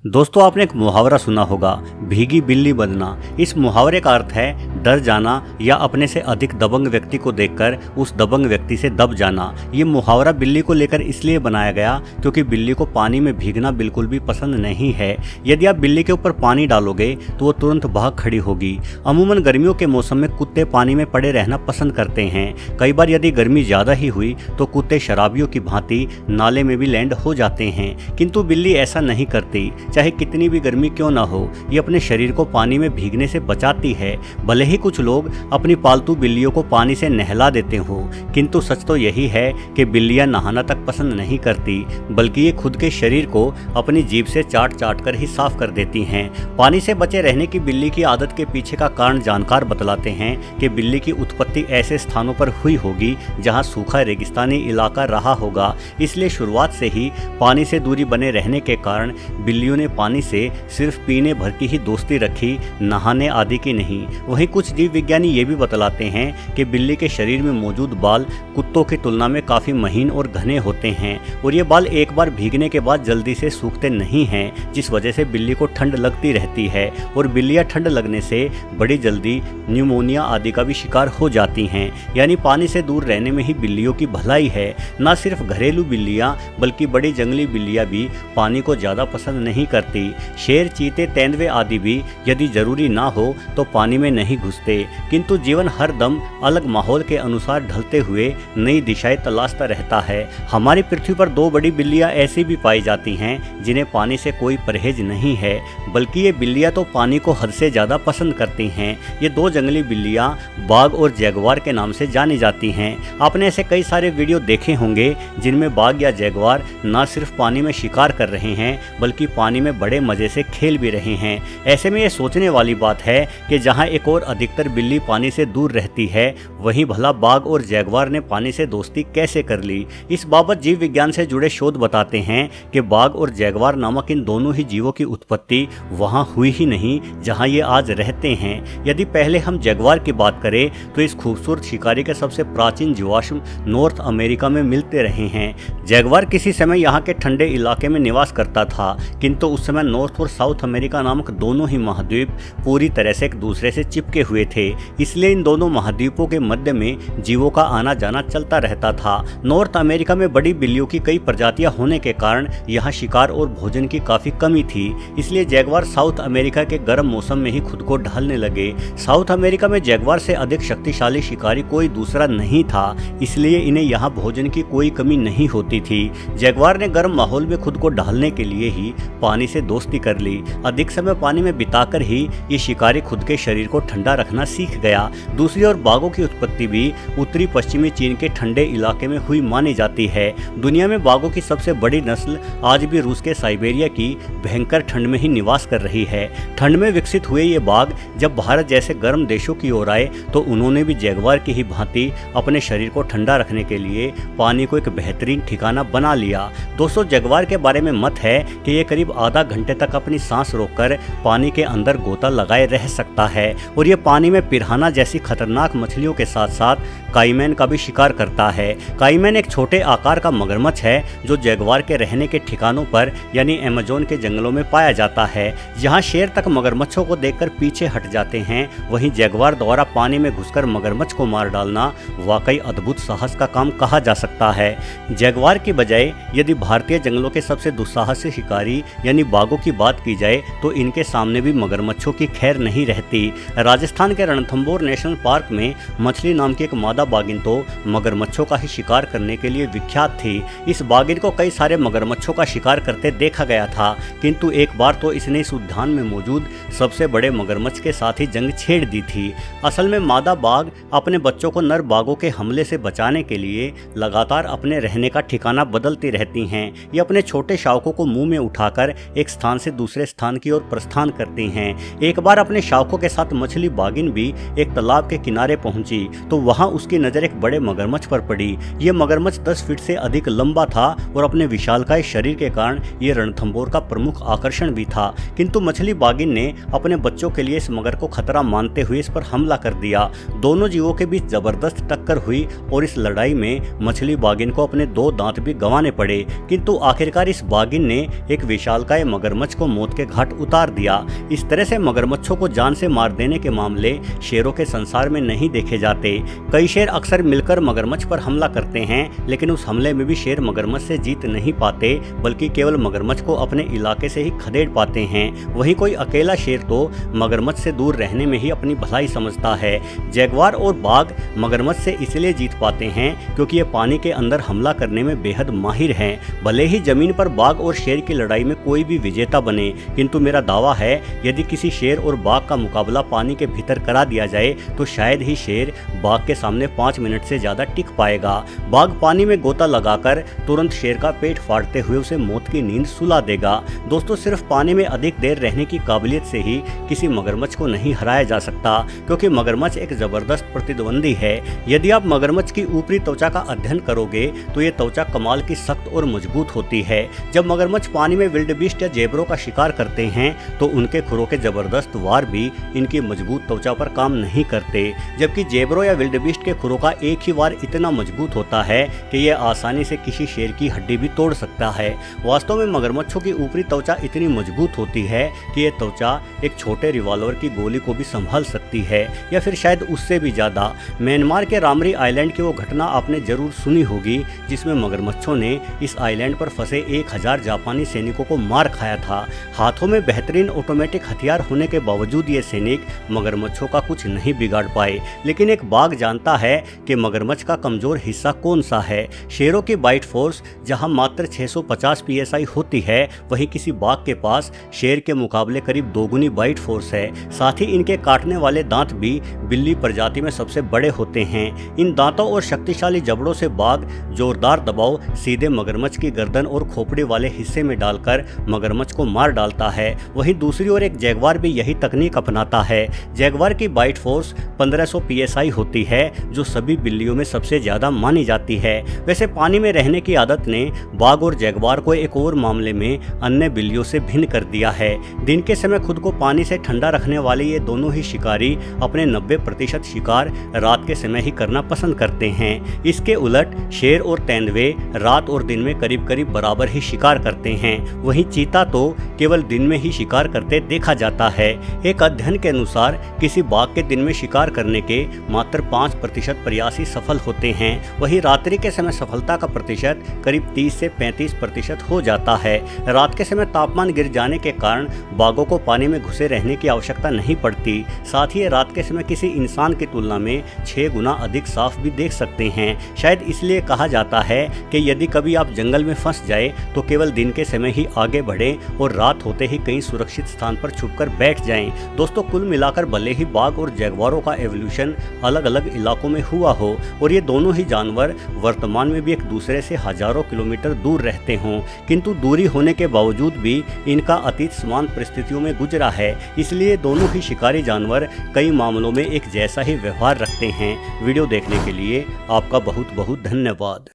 दोस्तों, आपने एक मुहावरा सुना होगा, भीगी बिल्ली बनना। इस मुहावरे का अर्थ है डर जाना या अपने से अधिक दबंग व्यक्ति को देखकर उस दबंग व्यक्ति से दब जाना। ये मुहावरा बिल्ली को लेकर इसलिए बनाया गया क्योंकि बिल्ली को पानी में भीगना बिल्कुल भी पसंद नहीं है। यदि आप बिल्ली के ऊपर पानी डालोगे तो वो तुरंत भाग खड़ी होगी। अमूमन गर्मियों के मौसम में कुत्ते पानी में पड़े रहना पसंद करते हैं। कई बार यदि गर्मी ज़्यादा ही हुई तो कुत्ते शराबियों की भांति नाले में भी लैंड हो जाते हैं, किंतु बिल्ली ऐसा नहीं करती। चाहे कितनी भी गर्मी क्यों ना हो, ये अपने शरीर को पानी में भीगने से बचाती है। भले ही कुछ लोग अपनी पालतू बिल्लियों को पानी से नहला देते हो, किंतु सच तो यही है कि बिल्लियां नहाना तक पसंद नहीं करती, बल्कि ये खुद के शरीर को अपनी जीभ से चाट चाट कर ही साफ कर देती हैं। पानी से बचे रहने की बिल्ली की आदत के पीछे का कारण जानकार बतलाते हैं कि बिल्ली की उत्पत्ति ऐसे स्थानों पर हुई होगी जहां सूखा रेगिस्तानी इलाका रहा होगा। इसलिए शुरुआत से ही पानी से दूरी बने रहने के कारण बिल्लियों ने पानी से सिर्फ पीने भर की ही दोस्ती रखी, नहाने आदि की नहीं। वहीं कुछ जीव विज्ञानी ये भी बतलाते हैं कि बिल्ली के शरीर में मौजूद बाल कुत्तों की तुलना में काफी महीन और घने होते हैं और ये बाल एक बार भीगने के बाद जल्दी से सूखते नहीं हैं, जिस वजह से बिल्ली को ठंड लगती रहती है और बिल्लियां ठंड लगने से बड़ी जल्दी न्यूमोनिया आदि का भी शिकार हो जाती हैं। यानी पानी से दूर रहने में ही बिल्लियों की भलाई है। न सिर्फ घरेलू बिल्लियां बल्कि बड़ी जंगली बिल्लियां भी पानी को ज्यादा पसंद नहीं करती। शेर, चीते, तेंदुए आदि भी यदि जरूरी ना हो तो पानी में नहीं घुसते, किंतु जीवन हर दम अलग माहौल के अनुसार ढलते हुए नई दिशाएं तलाशता रहता है। हमारी पृथ्वी पर दो बड़ी बिल्लियां ऐसी भी पाई जाती हैं जिन्हें पानी से कोई परहेज नहीं है, बल्कि ये बिल्लियां तो पानी को हद से ज्यादा पसंद करती हैं। ये दो जंगली बिल्लियां बाघ और जैगुआर के नाम से जानी जाती हैं। आपने ऐसे कई सारे वीडियो देखे होंगे जिनमें बाघ या जैगुआर न सिर्फ पानी में शिकार कर रहे हैं बल्कि पानी में बड़े मजे से खेल भी रहे हैं। ऐसे में ये सोचने वाली बात है कि जहां एक और अधिकतर बिल्ली पानी से दूर रहती है, वहीं भला बाघ और जैगुआर ने पानी से दोस्ती कैसे कर ली। इस बाबत जीव विज्ञान से जुड़े शोध बताते हैं कि बाघ और जैगुआर नामक इन दोनों ही जीवों की उत्पत्ति वहां हुई ही नहीं जहां ये आज रहते हैं। यदि पहले हम जैगुआर की बात करें तो इस खूबसूरत शिकारी के सबसे प्राचीन जीवाश्म नॉर्थ अमेरिका में मिलते रहे हैं। जैगुआर किसी समय यहाँ के ठंडे इलाके में निवास करता था, किंतु उस समय नॉर्थ और साउथ अमेरिका नामक दोनों ही महाद्वीप पूरी तरह से एक दूसरे से चिपके हुए थे। इसलिए इन दोनों महाद्वीपों के मध्य में जीवों का आना जाना चलता रहता था। नॉर्थ अमेरिका में बड़ी बिल्लियों की कई प्रजातियां होने के कारण यहाँ शिकार और भोजन की काफी कमी थी। इसलिए जैगुआर साउथ अमेरिका के गर्म मौसम में ही खुद को ढालने लगे। साउथ अमेरिका में जैगुआर से अधिक शक्तिशाली शिकारी कोई दूसरा नहीं था, इसलिए इन्हें यहाँ भोजन की कोई कमी नहीं होती थी। जैगुआर ने गर्म माहौल में खुद को ढालने के लिए ही पानी से दोस्ती कर ली। अधिक समय पानी में बिताकर ही ये शिकारी खुद के शरीर को ठंडा रखना सीख गया। दूसरी ओर बाघों की उत्पत्ति भी उत्तरी पश्चिमी चीन के ठंडे इलाके में हुई मानी जाती है। दुनिया में बाघों की सबसे बड़ी नस्ल आज भी रूस के साइबेरिया की भयंकर ठंड में ही निवास कर रही है। ठंड में विकसित हुए ये बाघ जब भारत जैसे गर्म देशों की ओर आए तो उन्होंने भी जैगुआर की ही भांति अपने शरीर को ठंडा रखने के लिए पानी को एक बेहतरीन ठिकाना बना लिया। दोस्तों, जैगुआर के बारे में मत है कि ये करीब आधा घंटे तक अपनी सांस रोककर पानी के अंदर गोता लगाए रह सकता है और ये पानी में पिरान्हा जैसी खतरनाक मछलियों के साथ साथ काईमैन का भी शिकार करता है। काईमैन एक छोटे आकार का मगरमच्छ है जो जैगुआर के रहने के ठिकानों पर यानी अमेज़न के जंगलों में पाया जाता है। जहां शेर तक मगरमच्छों को देखकर पीछे हट जाते हैं, वहीं जैगुआर द्वारा पानी में घुसकर मगरमच्छ को मार डालना वाकई अद्भुत साहस का काम कहा जा सकता है। जैगुआर की बजाय यदि भारतीय जंगलों के सबसे दुस्साहसी शिकारी यानी बाघों की बात की जाए तो इनके सामने भी मगरमच्छों की खैर नहीं रहती। राजस्थान के रणथंभौर नेशनल पार्क में मछली नाम की एक मादा बाघिन तो मगरमच्छों का ही शिकार करने के लिए विख्यात थी। इस बाघिन को कई सारे मगरमच्छों का शिकार करते देखा गया था, किंतु एक बार तो इसने इस उद्यान में मौजूद सबसे बड़े मगरमच्छ के साथ ही जंग छेड़ दी थी। असल में मादा बाघ अपने बच्चों को नर बाघों के हमले से बचाने के लिए लगातार अपने रहने का ठिकाना बदलती रहती हैं। ये अपने छोटे शावकों को मुंह में उठाकर एक स्थान से दूसरे स्थान की ओर प्रस्थान करती हैं। एक बार अपने शावकों के साथ मछली बाघिन भी एक तालाब के किनारे पहुंची तो वहां उसकी नजर एक बड़े मगरमच्छ पर पड़ी। ये मगरमच्छ 10 फीट से अधिक लंबा था और अपने विशालकाय शरीर के कारण ये रणथंभौर का प्रमुख आकर्षण भी था। किंतु मछली बाघिन ने अपने बच्चों के लिए इस मगर को खतरा मानते हुए इस पर हमला कर दिया। दोनों जीवों के बीच जबरदस्त टक्कर हुई और इस लड़ाई में मछली बाघिन को अपने 2 दांत भी गंवाने पड़े। किंतु आखिरकार इस बाघिन ने एक विशालकाय मगरमच्छ को मौत के घाट उतार दिया। इस तरह से मगरमच्छों को जान से मार देने के मामले शेरों के संसार में नहीं देखे जाते। कई शेर अक्सर मिलकर मगरमच्छ पर हमला करते हैं, लेकिन उस हमले में भी शेर मगरमच्छ से जीत नहीं पाते, बल्कि केवल मगरमच्छ को अपने इलाके से ही खदेड़ पाते हैं। वहीं कोई अकेला शेर तो मगरमच्छ से दूर रहने में ही अपनी भलाई समझता है। जैगुआर और बाघ मगरमच्छ से इसलिए जीत पाते हैं क्योंकि ये पानी के अंदर हमला करने में बेहद माहिर हैं। भले ही जमीन पर बाघ और शेर की लड़ाई में कोई भी विजेता बने, किंतु मेरा दावा है यदि किसी शेर और बाघ का मुकाबला पानी के भीतर करा दिया जाए तो शायद ही शेर बाघ के सामने 5 मिनट से ज्यादा टिक पाएगा। बाघ पानी में गोता लगाकर तुरंत शेर का पेट फाड़ते हुए उसे मौत की नींद सुला देगा। दोस्तों, सिर्फ पानी में अधिक देर रहने की काबिलियत से ही किसी मगरमच्छ को नहीं हराया जा सकता, क्योंकि मगरमच्छ एक जबरदस्त प्रतिद्वंदी है। यदि आप मगरमच्छ की ऊपरी त्वचा का अध्ययन करोगे तो ये त्वचा कमाल की सख्त और मजबूत होती है। जब मगरमच्छ पानी में विल्डबीस्ट या जेबरों का शिकार करते हैं तो उनके खुरों के जबरदस्त वार भी इनकी मजबूत त्वचा पर काम नहीं करते, जबकि जेबरों या विल्डबीस्ट के खुरों का एक ही वार इतना मजबूत होता है कि यह आसानी से किसी शेर की हड्डी भी तोड़ सकता है। वास्तव में मगरमच्छों की ऊपरी त्वचा इतनी मजबूत होती है कि यह त्वचा एक छोटे रिवॉल्वर की गोली को भी संभाल सकती है, या फिर शायद उससे भी ज्यादा। म्यांमार के रामरी आइलैंड की वो घटना आपने जरूर सुनी होगी जिसमें मगरमच्छों ने इस आइलैंड पर फंसे 1000 जापानी सैनिकों को मार खाया था। हाथों में बेहतरीन ऑटोमेटिक हथियार होने के बावजूद ये सैनिक मगरमच्छों का कुछ नहीं बिगाड़ पाए। लेकिन एक बाघ जानता है कि मगरमच्छ का कमजोर हिस्सा कौन सा है। शेरों की बाइट फोर्स जहां मात्र 650 psi होती है, वहीं किसी बाघ के पास शेर के मुकाबले करीब 2 गुनी बाइट फोर्स है। साथ ही इनके काटने वाले दांत भी बिल्ली प्रजाति में सबसे बड़े होते हैं। इन दांतों और शक्तिशाली जबड़ों से बाघ जोरदार दबाव सीधे मगरमच्छ की गर्दन और खोपड़ी वाले हिस्से में डालकर मगरमच्छ को मार डालता है। वहीं दूसरी ओर एक जैगुआर भी यही तकनीक अपनाता है। जैगुआर की बाइट फोर्स 1500 psi होती है, जो सभी बिल्लियों में सबसे ज्यादा मानी जाती है। वैसे पानी में रहने की आदत ने बाघ और जैगुआर को एक और मामले में अन्य बिल्लियों से भिन्न कर दिया है। दिन के समय खुद को पानी से ठंडा रखने वाले ये दोनों ही शिकारी अपने 90% शिकार रात के समय ही करना पसंद करते हैं। इसके उलट शेर और तेंदुए रात और दिन में करीब करीब बराबर ही शिकार करते हैं। वहीं चीता तो केवल दिन में ही शिकार करते देखा जाता है। एक अध्ययन के अनुसार किसी बाघ के दिन में शिकार करने के मात्र 5% प्रयास ही सफल होते हैं। वहीं रात्रि के समय सफलता का प्रतिशत करीब 30 से 35% हो जाता है। रात के समय तापमान गिर जाने के कारण बाघों को पानी में घुसे रहने की आवश्यकता नहीं पड़ती। साथ ही रात के समय किसी इंसान की तुलना में 6 गुना अधिक साफ भी देख सकते हैं। शायद इसलिए कहा जाता है कि यदि कभी आप जंगल में फंस जाए तो केवल दिन के समय ही आगे बढ़ें और रात होते ही कहीं सुरक्षित स्थान पर छुपकर बैठ जाएं। दोस्तों, कुल मिलाकर भले ही बाघ और जैगुआरों का एवोल्यूशन अलग अलग इलाकों में हुआ हो और ये दोनों ही जानवर वर्तमान में भी एक दूसरे से हजारों किलोमीटर दूर रहते हों, किंतु दूरी होने के बावजूद भी इनका अतीत समान परिस्थितियों में गुजरा है। इसलिए दोनों ही शिकारी जानवर कई मामलों में एक जैसा ही व्यवहार रखते हैं। वीडियो देखने के लिए आपका बहुत बहुत धन्यवाद।